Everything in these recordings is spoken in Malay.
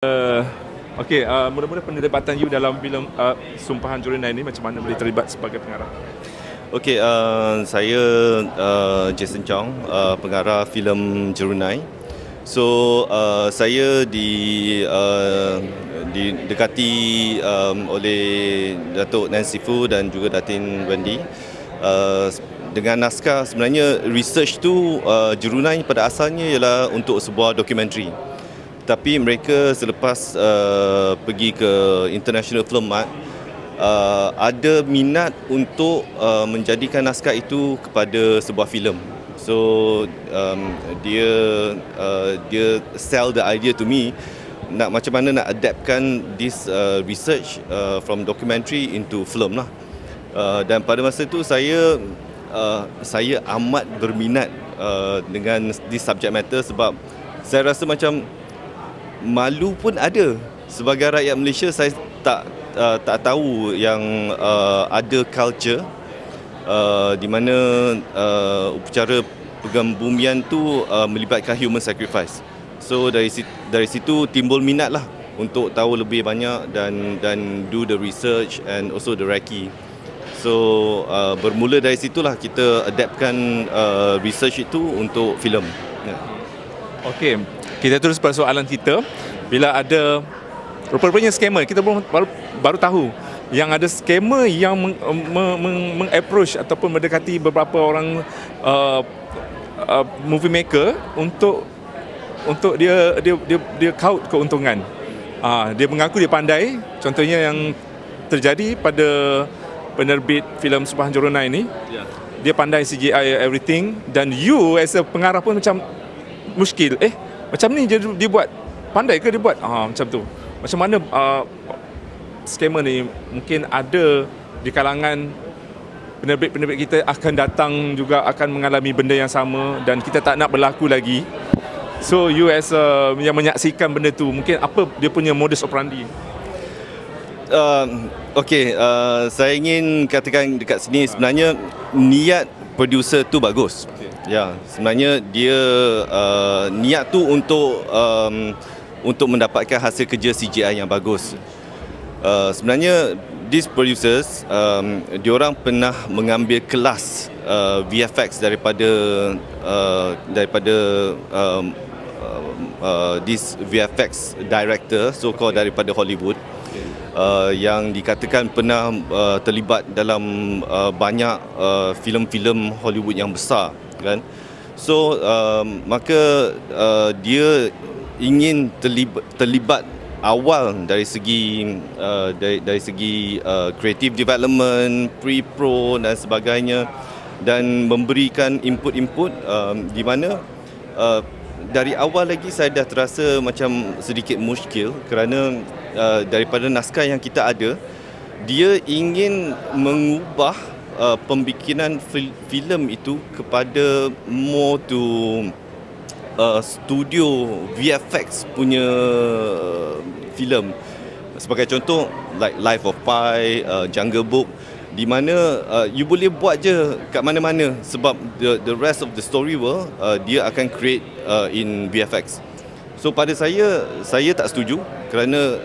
Mula-mula penglibatan you dalam filem Sumpahan Jurunai ni, macam mana boleh terlibat sebagai pengarah? Saya Jason Chong, pengarah filem Jurunai. So saya didekati oleh Datuk Nancy Fu dan juga Datin Wendy dengan naskah. Sebenarnya research tu Jurunai pada asalnya ialah untuk sebuah dokumentari. Tapi mereka selepas pergi ke International Film Mart, ada minat untuk menjadikan naskah itu kepada sebuah filem. So dia sell the idea to me, macam mana nak adaptkan this research from documentary into film lah. Dan pada masa itu saya amat berminat dengan this subject matter, sebab saya rasa macam malu pun ada. Sebagai rakyat Malaysia, saya tak tahu yang ada culture di mana upacara penggambumian tu melibatkan human sacrifice. So dari situ timbul minat lah untuk tahu lebih banyak dan do the research and also the recce. So bermula dari situlah kita adaptkan research itu untuk filem. Okey, kita terus pada soalan kita. Bila ada rupanya scammer, kita baru tahu yang ada scammer yang meng-approach ataupun mendekati beberapa orang movie maker untuk dia kaut keuntungan. Dia mengaku dia pandai. Contohnya yang terjadi pada penerbit filem Sumpahan Jurunai ni, dia pandai CGI everything, dan you as a pengarah pun macam muskil. Macam ni dia buat, pandai ke dia buat? Macam tu. Macam mana scammer ni mungkin ada di kalangan penerbit-penerbit kita akan datang juga akan mengalami benda yang sama dan kita tak nak berlaku lagi. So you as yang menyaksikan benda tu, mungkin apa dia punya modus operandi? Saya ingin katakan dekat sini, sebenarnya niat producer tu bagus. Ya, sebenarnya dia niat tu untuk mendapatkan hasil kerja CGI yang bagus. Sebenarnya these producers, diorang pernah mengambil kelas VFX daripada this VFX director, so-called daripada Hollywood, yang dikatakan pernah terlibat dalam banyak filem-filem Hollywood yang besar, kan? So maka dia ingin terlibat awal dari segi creative development, pre-pro dan sebagainya, dan memberikan input-input di mana dari awal lagi saya dah terasa macam sedikit muskil, kerana daripada naskah yang kita ada, dia ingin mengubah pembikinan filem itu kepada more to studio VFX punya filem. Sebagai contoh, like Life of Pi, Jungle Book, di mana you boleh buat je kat mana-mana, sebab the rest of the story world dia akan create in VFX. So pada saya tak setuju, kerana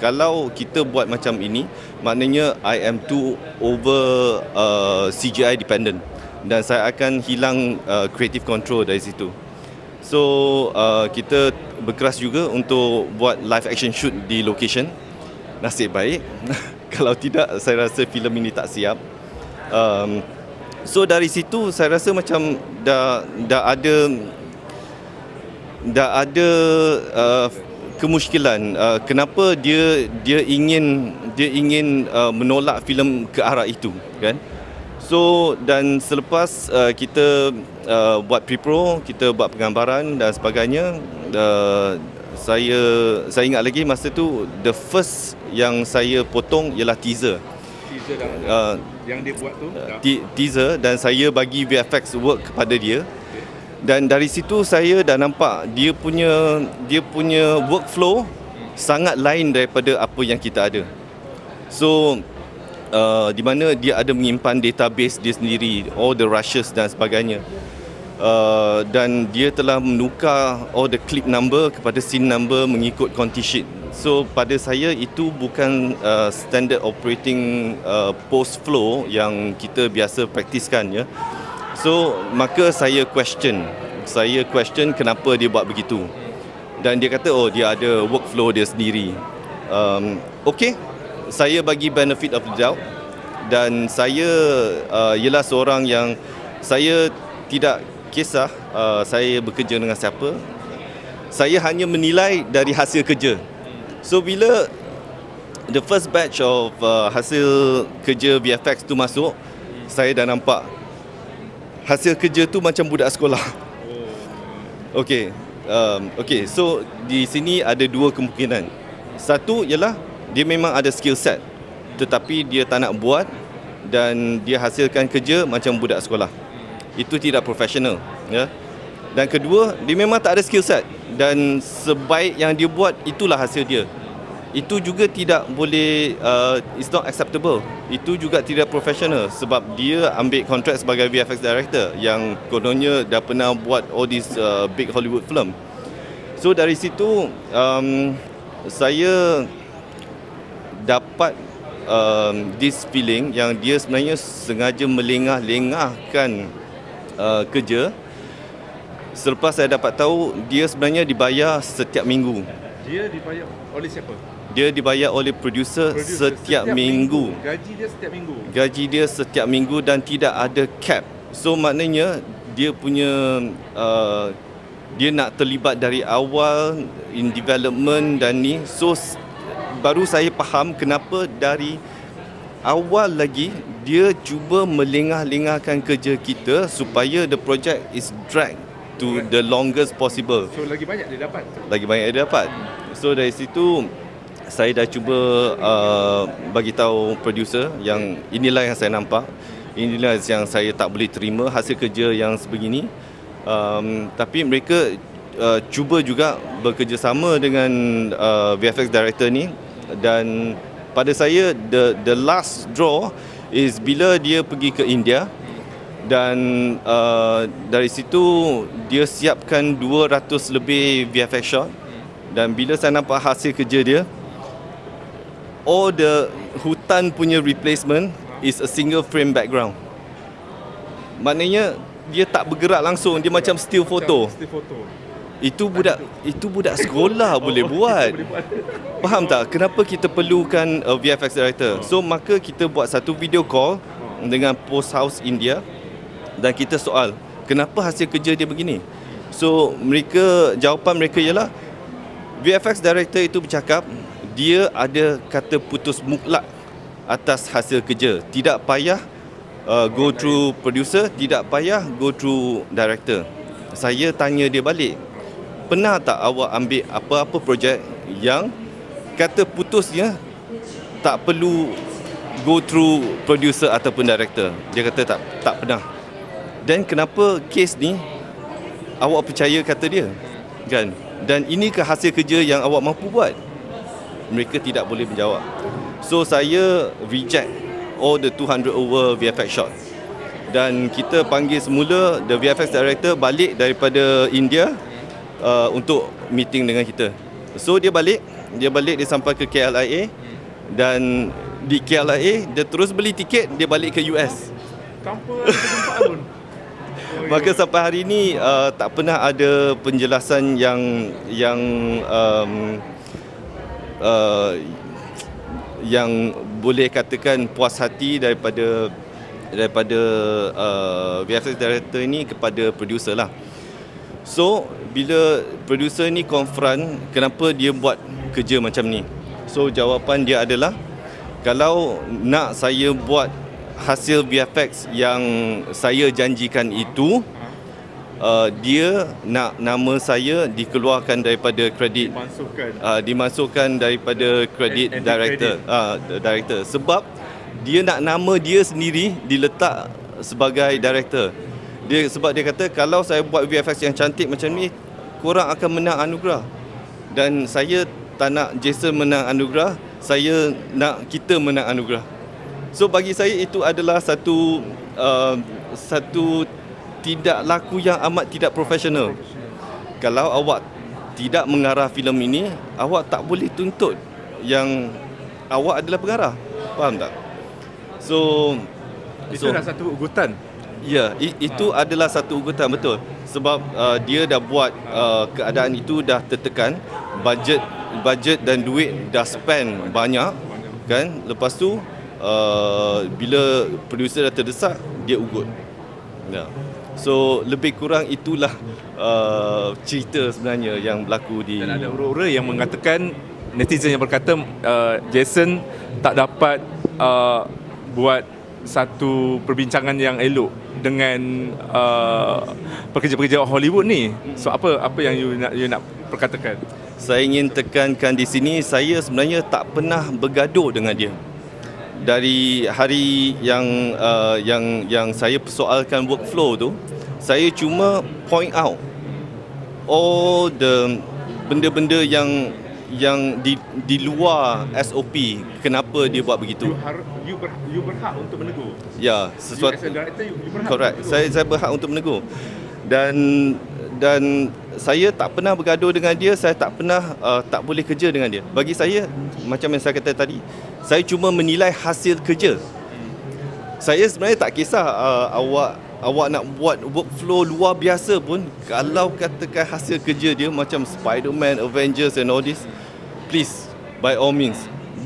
kalau kita buat macam ini, maknanya I am too over CGI dependent, dan saya akan hilang creative control dari situ. So kita berkeras juga untuk buat live action shoot di location. Nasib baik. Kalau tidak, saya rasa filem ini tak siap. So dari situ saya rasa macam dah ada kemuskilan. Kenapa dia ingin menolak filem ke arah itu, kan? So dan selepas kita buat pre-pro, kita buat penggambaran dan sebagainya, saya ingat lagi masa tu the first yang saya potong ialah teaser. Yang dia buat tu teaser, dan saya bagi VFX work kepada dia. Dan dari situ saya dah nampak dia punya workflow sangat lain daripada apa yang kita ada. So di mana dia ada menyimpan database dia sendiri, all the rushes dan sebagainya. dan dia telah menukar all the clip number kepada scene number mengikut conti sheet. So pada saya itu bukan standard operating post flow yang kita biasa praktiskan, ya. So maka saya question kenapa dia buat begitu. Dan dia kata dia ada workflow dia sendiri. Okey, saya bagi benefit of the doubt, dan saya ialah seorang yang saya tidak kisah saya bekerja dengan siapa. Saya hanya menilai dari hasil kerja. So bila the first batch of hasil kerja VFX tu masuk, saya dah nampak hasil kerja tu macam budak sekolah. Okey. So di sini ada dua kemungkinan. Satu ialah dia memang ada skill set, tetapi dia tak nak buat dan dia hasilkan kerja macam budak sekolah. Itu tidak profesional, ya. Dan kedua, dia memang tak ada skill set dan sebaik yang dia buat itulah hasil dia. Itu juga tidak boleh, it's not acceptable. Itu juga tidak profesional sebab dia ambil kontrak sebagai VFX director yang kononnya dah pernah buat all these big Hollywood film. So dari situ saya dapat this feeling yang dia sebenarnya sengaja melengah-lengahkan kerja. Selepas saya dapat tahu dia sebenarnya dibayar setiap minggu. Dia dibayar oleh siapa? Dia dibayar oleh producer setiap minggu. Gaji dia setiap minggu. Gaji dia setiap minggu dan tidak ada cap. So maknanya dia punya dia nak terlibat dari awal in development dan ni. So baru saya faham kenapa dari awal lagi dia cuba melengah-lengahkan kerja kita supaya the project is dragged to the longest possible. So lagi banyak dia dapat. Lagi banyak dia dapat. So dari situ saya dah cuba bagi tahu producer yang inilah yang saya nampak, inilah yang saya tak boleh terima hasil kerja yang sebegini. Tapi mereka cuba juga bekerjasama dengan VFX director ni, dan pada saya the last draw is bila dia pergi ke India dan dari situ dia siapkan 200 lebih VFX shot, dan bila saya nampak hasil kerja dia, all the hutan punya replacement is a single frame background. Maknanya dia tak bergerak langsung, dia macam still photo. Itu budak sekolah boleh buat. Faham tak kenapa kita perlukan VFX director? So maka kita buat satu video call dengan Post House India dan kita soal kenapa hasil kerja dia begini. So jawapan mereka ialah VFX director itu bercakap dia ada kata putus mutlak atas hasil kerja. Tidak payah go through producer, tidak payah go through director. Saya tanya dia balik, pernah tak awak ambil apa-apa projek yang kata putusnya tak perlu go through producer ataupun director? Dia kata tak pernah. Dan kenapa kes ni awak percaya kata dia? Kan? Dan inikah hasil kerja yang awak mampu buat? Mereka tidak boleh menjawab. So saya reject all the 200 over VFX shot. Dan kita panggil semula the VFX director balik daripada India untuk meeting dengan kita. So dia balik dia sampai ke KLIA, dan di KLIA dia terus beli tiket, dia balik ke US. Tanpa perjumpaan pun. Maka sampai hari ini tak pernah ada penjelasan yang boleh katakan puas hati daripada VFX director ini kepada producer lah. So bila producer ni confront kenapa dia buat kerja macam ni, so jawapan dia adalah kalau nak saya buat hasil VFX yang saya janjikan itu, dia nak nama saya dikeluarkan daripada kredit, dimasukkan daripada kredit director, sebab dia nak nama dia sendiri diletak sebagai director. Sebab dia kata kalau saya buat VFX yang cantik macam ni, korang akan menang anugerah, dan saya tak nak Jason menang anugerah, saya nak kita menang anugerah. So bagi saya itu adalah satu tidak laku yang amat tidak profesional. Kalau awak tidak mengarah filem ini, awak tak boleh tuntut yang awak adalah pengarah. Faham tak? Itu adalah satu ugutan. Ya, itu adalah satu ugutan, betul. Sebab dia dah buat keadaan itu dah tertekan, budget dan duit dah spend banyak kan. Lepas tu bila producer dah terdesak, dia ugut. Ya. So lebih kurang itulah cerita sebenarnya yang berlaku di. Dan ada ura-ura yang mengatakan, netizen yang berkata Jason tak dapat buat satu perbincangan yang elok dengan pekerja-pekerja Hollywood ni. So apa yang you nak perkatakan? Saya ingin tekankan di sini, saya sebenarnya tak pernah bergaduh dengan dia. Dari hari yang saya persoalkan workflow tu, saya cuma point out all the benda-benda yang di luar SOP, kenapa dia buat begitu. You berhak untuk menegur. Ya, sesuatu. You as a director, you berhak. Correct. Saya berhak untuk menegur. Dan saya tak pernah bergaduh dengan dia, saya tak pernah tak boleh kerja dengan dia. Bagi saya, macam yang saya kata tadi, saya cuma menilai hasil kerja. Saya sebenarnya tak kisah awak nak buat workflow luar biasa pun, kalau katakan hasil kerja dia macam Spider-Man, Avengers and all this, please, by all means,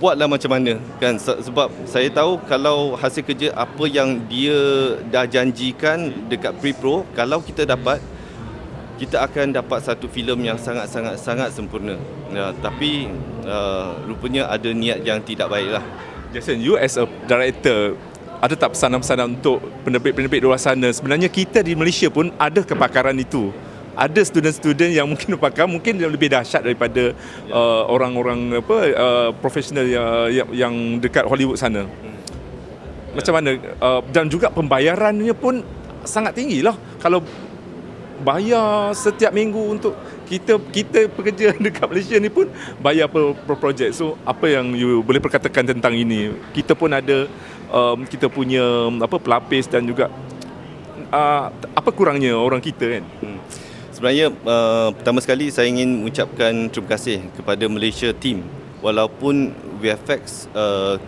buatlah macam mana kan. Sebab saya tahu kalau hasil kerja apa yang dia dah janjikan dekat pre-pro, kalau kita dapat, kita akan dapat satu filem yang sangat sempurna. Ya, tapi rupanya ada niat yang tidak baiklah. Jason, you as a director, ada tak pesanan-pesanan untuk penerbit-penerbit di luar sana? Sebenarnya kita di Malaysia pun ada kepakaran itu. Ada student-student yang mungkin berpakar, mungkin lebih dahsyat daripada orang-orang profesional yang dekat Hollywood sana. Macam mana? Dan juga pembayarannya pun sangat tinggi lah. Kalau bayar setiap minggu untuk kita pekerja dekat Malaysia ni pun bayar per projek. So apa yang you boleh perkatakan tentang ini? Kita pun ada kita punya pelapis dan juga apa kurangnya orang kita kan. Sebenarnya pertama sekali saya ingin mengucapkan terima kasih kepada Malaysia team. Walaupun VFX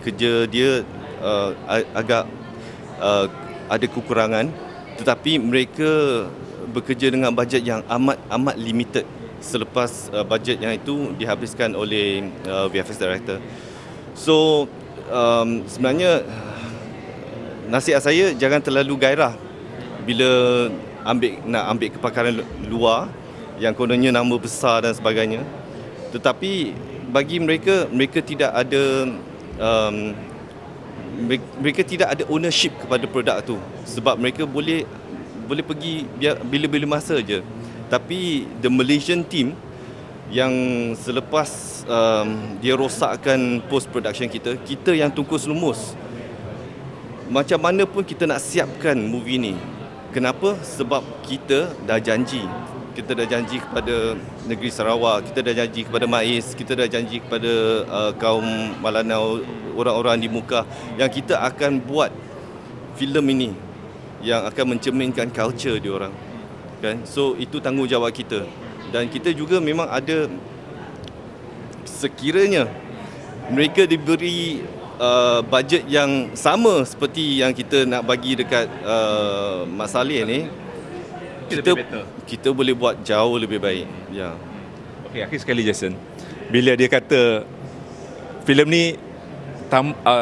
kerja dia agak ada kekurangan, tetapi mereka bekerja dengan bajet yang amat limited selepas bajet yang itu dihabiskan oleh VFX director. So sebenarnya nasihat saya, jangan terlalu gairah bila nak ambil kepakaran luar yang kononnya nama besar dan sebagainya. Tetapi bagi mereka tidak ada mereka tidak ada ownership kepada produk tu, sebab mereka boleh pergi bila-bila masa je. Tapi the Malaysian team yang selepas dia rosakkan post production kita yang tungkus lumus. Macam mana pun kita nak siapkan movie ni. Kenapa? Sebab kita dah janji. Kita dah janji kepada negeri Sarawak, kita dah janji kepada MAIS, kita dah janji kepada kaum Malanau, orang-orang di muka, yang kita akan buat filem ini yang akan mencerminkan culture diorang kan. So itu tanggungjawab kita. Dan kita juga memang ada, sekiranya mereka diberi bajet yang sama seperti yang kita nak bagi dekat Mat Salleh ni, kita boleh buat jauh lebih baik. Ya. Okey, akhir sekali Jason, bila dia kata filem ni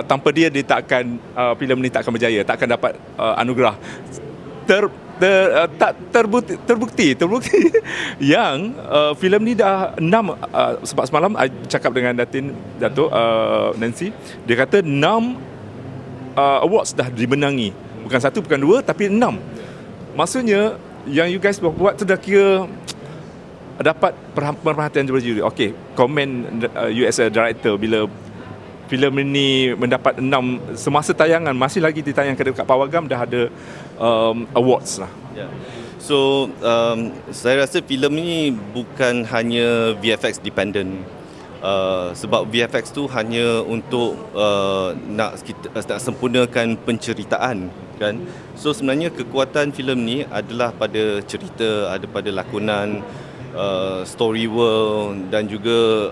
tanpa dia tak akan filem ni tak akan berjaya, tak akan dapat anugerah. Terbukti yang filem ni dah 6 sebab semalam I cakap dengan Datuk Nancy, dia kata 6 awards dah dimenangi, bukan 1 bukan 2 tapi 6. Maksudnya yang you guys buat tu dah kira dapat perhatian daripada juri. Okey, komen you as a director bila filem ini mendapat 6 semasa tayangan, masih lagi ditayangkan dekat Pawagam, dah ada awards lah. Yeah. So saya rasa filem ini bukan hanya VFX dependent. Sebab VFX tu hanya untuk nak sempurnakan penceritaan kan. So sebenarnya kekuatan filem ni adalah pada cerita, ada pada lakonan, story world dan juga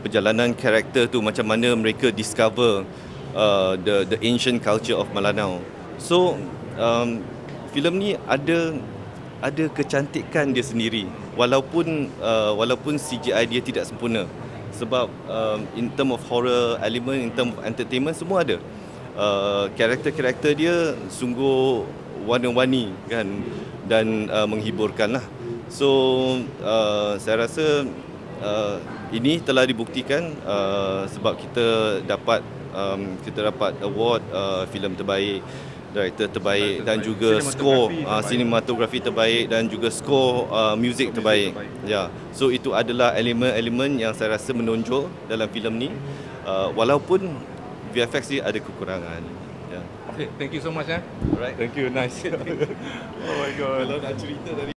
perjalanan karakter tu, macam mana mereka discover the ancient culture of Malanao. So filem ni ada kecantikan dia sendiri, walaupun CGI dia tidak sempurna. Sebab in term of horror element, in term of entertainment, semua ada. Karakter-karakter dia sungguh warna-warni kan, dan menghiburkan lah. So saya rasa ini telah dibuktikan sebab kita dapat award filem terbaik, director terbaik dan juga skor sinematografi terbaik dan juga skor muzik terbaik. Ya, so itu adalah elemen-elemen yang saya rasa menonjol dalam filem ni, walaupun VFX dia ada kekurangan. Ya. Okay, thank you so much. Alright. Thank you, nice. Oh my god. Kalau nak cerita dari